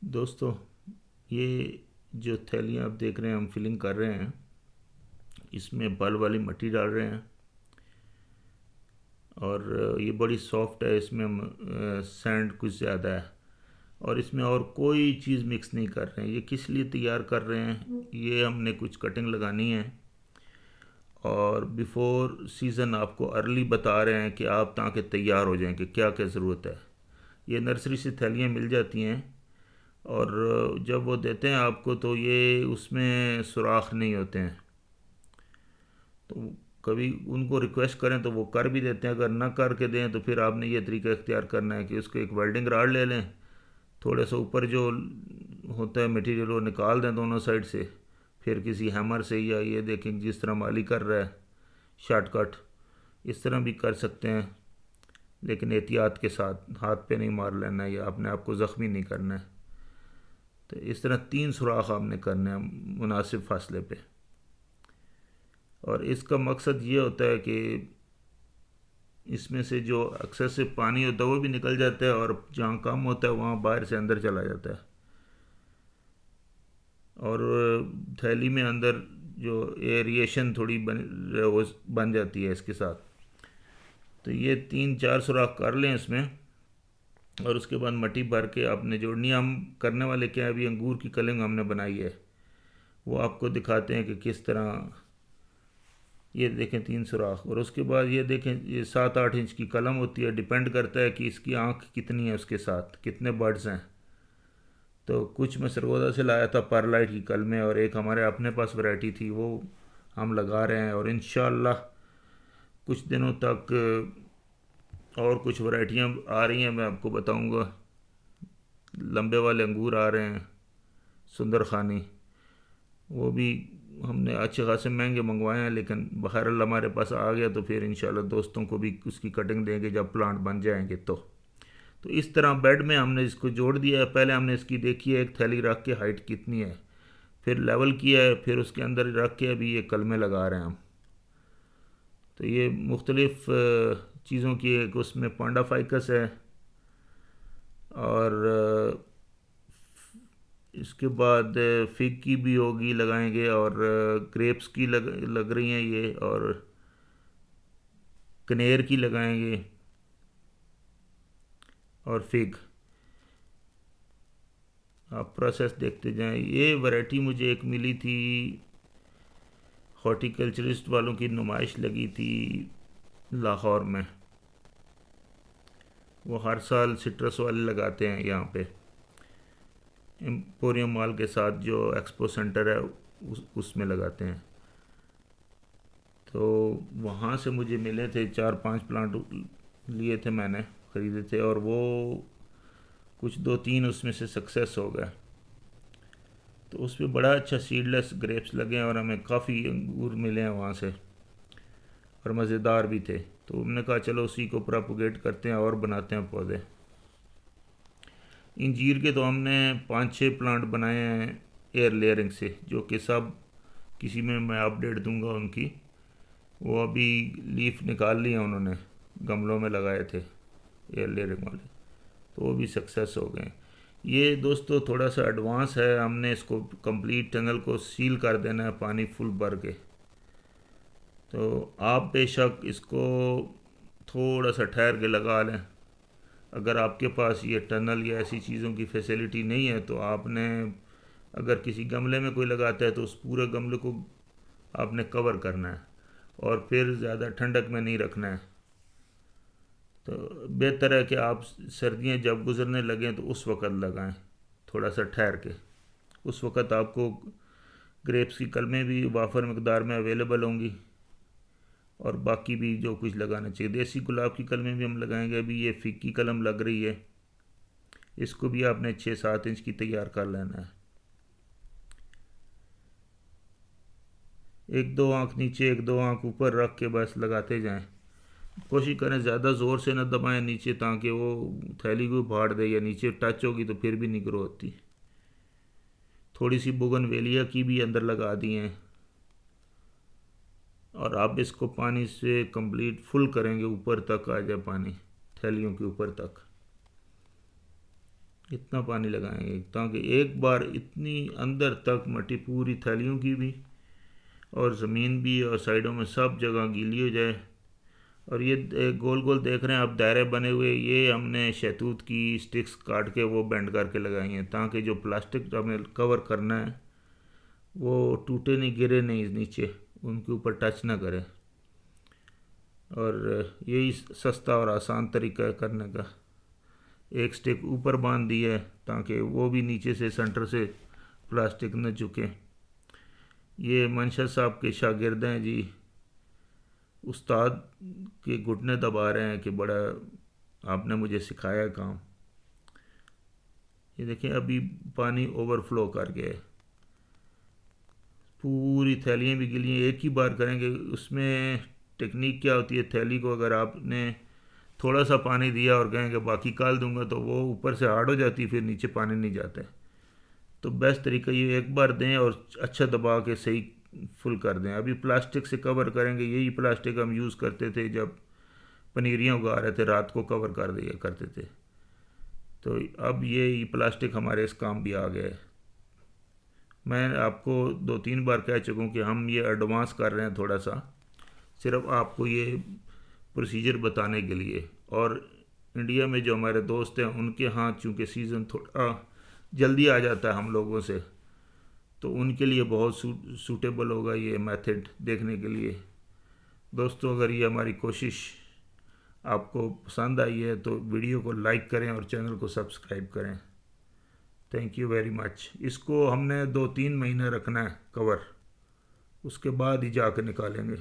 दोस्तों, ये जो थैलियाँ आप देख रहे हैं हम फिलिंग कर रहे हैं, इसमें बल वाली मिट्टी डाल रहे हैं। और ये बड़ी सॉफ्ट है, इसमें हम सैंड कुछ ज़्यादा है। और इसमें और कोई चीज़ मिक्स नहीं कर रहे हैं। ये किस लिए तैयार कर रहे हैं, ये हमने कुछ कटिंग लगानी है और बिफोर सीज़न आपको अर्ली बता रहे हैं कि आप ताकि तैयार हो जाएं कि क्या क्या ज़रूरत है। ये नर्सरी से थैलियाँ मिल जाती हैं और जब वो देते हैं आपको तो ये उसमें सुराख नहीं होते हैं। तो कभी उनको रिक्वेस्ट करें तो वो कर भी देते हैं, अगर ना करके दें तो फिर आपने ये तरीका इख्तियार करना है कि उसको एक वेल्डिंग राड ले लें, थोड़े सा ऊपर जो होता है मटेरियल वो निकाल दें दोनों साइड से, फिर किसी हैमर से या ये देखें जिस तरह माली कर रहा है शॉर्टकट, इस तरह भी कर सकते हैं। लेकिन एहतियात के साथ, हाथ पे नहीं मार लेना है या अपने आप को ज़ख्मी नहीं करना है। तो इस तरह 3 सुराख आपने करने हैं मुनासिब फासले पे। और इसका मकसद ये होता है कि इसमें से जो एक्सेसिव पानी होता है वो भी निकल जाता है और जहाँ कम होता है वहाँ बाहर से अंदर चला जाता है। और थैली में अंदर जो एरिएशन थोड़ी वो बन जाती है इसके साथ। तो ये 3-4 सुराख कर लें इसमें। और उसके बाद मट्टी भर के आपने जोड़नी है। हम करने वाले क्या है, अभी अंगूर की कलिंग हमने बनाई है, वो आपको दिखाते हैं कि किस तरह। ये देखें 3 सुराख। और उसके बाद ये देखें, ये 7-8 इंच की कलम होती है, डिपेंड करता है कि इसकी आँख कितनी है, उसके साथ कितने बर्ड्स हैं। तो कुछ मैं सरगोदा से लाया था परलाइट की कलमें, और एक हमारे अपने पास वैरायटी थी, वो हम लगा रहे हैं। और इंशाल्लाह कुछ दिनों तक और कुछ वैरायटियाँ आ रही हैं, मैं आपको बताऊंगा। लंबे वाले अंगूर आ रहे हैं, सुंदर खानी, वो भी हमने अच्छे खासे महंगे मंगवाए हैं, लेकिन बहरहाल हमारे पास आ गया तो फिर इंशाल्लाह दोस्तों को भी उसकी कटिंग देंगे जब प्लांट बन जाएंगे। तो इस तरह बेड में हमने इसको जोड़ दिया है। पहले हमने इसकी देखी है, एक थैली रख के हाइट कितनी है, फिर लेवल किया है, फिर उसके अंदर रख के अभी ये कलमे लगा रहे हैं हम। तो ये मुख्तलिफ़ चीज़ों की एक उसमें पांडा फाइकस है, और इसके बाद फिग की भी होगी लगाएंगे, और ग्रेप्स की लग रही हैं ये, और कनेर की लगाएंगे, और फिग। आप प्रोसेस देखते जाएं। ये वैरायटी मुझे एक मिली थी, हॉर्टिकल्चरिस्ट वालों की नुमाइश लगी थी लाहौर में। वो हर साल सिट्रस वाले लगाते हैं यहाँ पे, एम्पोरियम मॉल के साथ जो एक्सपो सेंटर है उसमें लगाते हैं। तो वहाँ से मुझे मिले थे 4-5 प्लांट, लिए थे मैंने, ख़रीदे थे, और वो कुछ 2-3 उसमें से सक्सेस हो गए। तो उस पर बड़ा अच्छा सीडलेस ग्रेप्स लगे हैं, और हमें काफ़ी अंगूर मिले हैं वहाँ से, और मज़ेदार भी थे। तो हमने कहा चलो उसी को प्रोपोगेट करते हैं और बनाते हैं पौधे। इंजीर के तो हमने 5-6 प्लांट बनाए हैं एयर लेयरिंग से, जो कि सब किसी में मैं अपडेट दूंगा उनकी। वो अभी लीफ निकाल ली हैं उन्होंने, गमलों में लगाए थे एयर लेयरिंग वाले, तो वो भी सक्सेस हो गए। ये दोस्तों थोड़ा सा एडवांस है, हमने इसको कंप्लीट टनल को सील कर देना है पानी फुल भर के। तो आप बेशक इसको थोड़ा सा ठहर के लगा लें। अगर आपके पास ये टनल या ऐसी चीज़ों की फैसिलिटी नहीं है तो आपने, अगर किसी गमले में कोई लगाता है तो उस पूरे गमले को आपने कवर करना है, और फिर ज़्यादा ठंडक में नहीं रखना है। तो बेहतर है कि आप सर्दियाँ जब गुज़रने लगें तो उस वक़्त लगाएं, थोड़ा सा ठहर के। उस वक़्त आपको ग्रेप्स की कलमें भी वाफर मकदार में अवेलेबल होंगी, और बाकी भी जो कुछ लगाना चाहिए। देसी गुलाब की कलमें भी हम लगाएंगे। अभी ये फिग की कलम लग रही है, इसको भी आपने 6-7 इंच की तैयार कर लेना है। एक दो आँख नीचे, एक दो आँख ऊपर रख के बस लगाते जाएं। कोशिश करें ज़्यादा ज़ोर से न दबाएं नीचे, ताकि वो थैली को फाड़ दे, या नीचे टच होगी तो फिर भी नहीं ग्रो होती। थोड़ी सी बोगनवेलिया की भी अंदर लगा दी हैं। और आप इसको पानी से कंप्लीट फुल करेंगे, ऊपर तक आ जाए पानी, थैलियों के ऊपर तक। इतना पानी लगाएंगे ताकि एक बार इतनी अंदर तक मिट्टी पूरी थैलियों की भी और ज़मीन भी और साइडों में सब जगह गीली हो जाए। और ये गोल गोल देख रहे हैं आप दायरे बने हुए, ये हमने शहतूत की स्टिक्स काट के वो बेंड करके लगाई हैं ताकि जो प्लास्टिक हमें कवर करना है वो टूटे नहीं, गिरे नहीं नीचे, उनके ऊपर टच ना करे। और यही सस्ता और आसान तरीका है करने का। एक स्टिक ऊपर बांध दी है ताकि वो भी नीचे से सेंटर से प्लास्टिक न झुके। ये मंशा साहब के शागिर्द हैं जी, उस्ताद के घुटने दबा रहे हैं कि बड़ा आपने मुझे सिखाया काम। ये देखें अभी पानी ओवरफ्लो कर गया है, पूरी थैलियाँ भी गिली हैं। एक ही बार करेंगे, उसमें टेक्निक क्या होती है, थैली को अगर आपने थोड़ा सा पानी दिया और कहेंगे बाकी कल दूंगा तो वो ऊपर से हार्ड हो जाती है, फिर नीचे पानी नहीं जाता है। तो बेस्ट तरीका ये एक बार दें और अच्छा दबा के सही फुल कर दें। अभी प्लास्टिक से कवर करेंगे, यही प्लास्टिक हम यूज़ करते थे जब पनीरियाँ उगा रहे थे, रात को कवर कर दिया करते थे। तो अब ये प्लास्टिक हमारे इस काम भी आ गया है। मैं आपको 2-3 बार कह चुका हूँ कि हम ये एडवांस कर रहे हैं थोड़ा सा, सिर्फ आपको ये प्रोसीजर बताने के लिए। और इंडिया में जो हमारे दोस्त हैं उनके यहाँ चूँकि सीज़न थोड़ा जल्दी आ जाता है हम लोगों से, तो उनके लिए बहुत सूटेबल होगा ये मेथड देखने के लिए। दोस्तों अगर ये हमारी कोशिश आपको पसंद आई है तो वीडियो को लाइक करें और चैनल को सब्सक्राइब करें। Thank you very much. इसको हमने 2-3 महीने रखना है कवर, उसके बाद ही जाकर निकालेंगे।